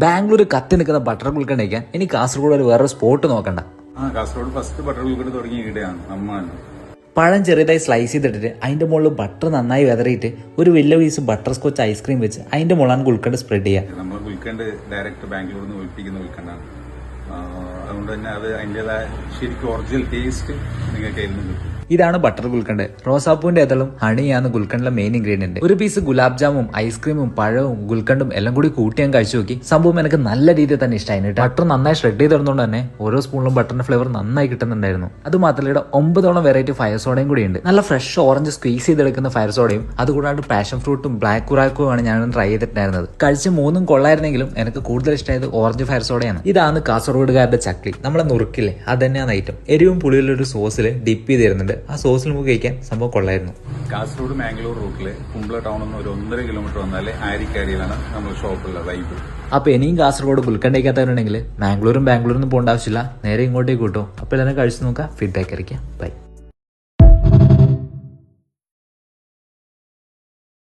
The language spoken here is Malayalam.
ബാംഗ്ലൂർ കത്തി നിൽക്കുന്ന ബട്ടർ ഗുൽക്കണ്ട കഴിക്കാൻ ഇനി കാസർഗോഡ് ഒരു വേറൊരു സ്പോട്ട് നോക്കണ്ട. കാസർഗോഡ് ഫസ്റ്റ് ബട്ടർ ഗുൽക്കണ്ട തുടങ്ങി ഇവിടെയാണ് അമ്മാണ്. പഴം ചെറുതായി സ്ലൈസ് ചെയ്തിട്ടിട്ട് അതിന്റെ മുകളിൽ ബട്ടർ നന്നായി വിതറിയിട്ട് ഒരു വലിയ പീസ് ബട്ടർ സ്കോച്ച് ഐസ്ക്രീം വെച്ച് അതിന്റെ മുകളാണ് ഗുൽക്കണ്ട സ്പ്രെഡ് ചെയ്യുക. നമ്മൾ ഗുൽക്കണ്ട് ഡയറക്റ്റ് ബാംഗ്ലൂരിൽ നിന്ന് ഒഴിപ്പിക്കുന്ന ഗുൽക്കണ്ടാണ്. അതുകൊണ്ട് തന്നെ അത് അതിൻ്റെതായ ശരിക്കും ഒറിജിനൽ ടേസ്റ്റ് നിങ്ങൾക്ക് അതിൽ നിന്ന് കിട്ടും. ഇതാണ് ബട്ടർ ഗുൽക്കണ്ട്. റോസാപ്പൂവിന്റെ എതളും ഹണിയാണ് ഗുൽക്കണ്ടിലെ മെയിൻ ഇൻഗ്രീഡിയന്റ്. ഒരു പീസ് ഗുലാബ് ജാമും ഐസ്ക്രീമും പഴവും ഗുൽക്കണ്ടും എല്ലാം കൂടി കൂട്ടി ഞാൻ കഴിച്ചു നോക്കി. സംഭവം എനിക്ക് നല്ല രീതിയിൽ തന്നെ ഇഷ്ടമായി. ബട്ടർ നന്നായി ഷ്രെഡ് ചെയ്തിരുന്നതുകൊണ്ട് തന്നെ ഓരോ സ്പൂണിലും ബട്ടറിന്റെ ഫ്ലേവർ നന്നായി കിട്ടുന്നുണ്ടായിരുന്നു. അത് മാത്രമല്ല ഇവിടെ 9 വെറൈറ്റി ഫയർ സോഡയും കൂടി ഉണ്ട്. നല്ല ഫ്രഷ് ഓറഞ്ച് സ്ക്വീസ് ചെയ്തെടുക്കുന്ന ഫയർ സോഡയും അതുകൂടാണ്ട് പാഷൻ ഫ്രൂട്ടും ബ്ലാക്ക് കുറാക്കും ആണ് ഞാൻ ട്രൈ ചെയ്തിട്ടുണ്ടായിരുന്നത്. കഴിച്ച് 3 കൊള്ളായിരുന്നെങ്കിലും എനിക്ക് കൂടുതൽ ഇഷ്ടമായത് ഓറഞ്ച് ഫയർ സോഡയാണ്. ഇതാണ് കാസർഗോഡുകാരുടെ ചക്ലി. നമ്മളെ നുറുക്കില്ലേ അത് തന്നെയാണ് ഐറ്റം. എരിവും പുളിയുള്ള ഒരു സോസിൽ ഡിപ്പ് ചെയ്ത് തരുന്നുണ്ട്. ആ സോസിൽ നമുക്ക് കഴിക്കാൻ സംഭവം കൊള്ളായിരുന്നു. കാസർഗോഡ് മാംഗ്ലൂർ റൂട്ടില് കുംബ്ല ടൗണിൽ നിന്ന് ഒരു 1.5 കിലോമീറ്റർ വന്നാല് ആരിക്കാരിയിലാണ് നമ്മൾ ഷോപ്പുള്ളത്. വൈബ്. അപ്പൊ ഇനിയും കാസർഗോഡ് ഗുൽക്കണ്ട കഴിക്കാത്തവരുണ്ടെങ്കിൽ ബാംഗ്ലൂരും പോകേണ്ട ആവശ്യമില്ല, നേരെ ഇങ്ങോട്ടേക്ക് കിട്ടും. അപ്പോൾ എല്ലാവരും കഴിച്ചു നോക്കാം, ഫീഡ്ബാക്ക് അറിയിക്കാം. ബൈ.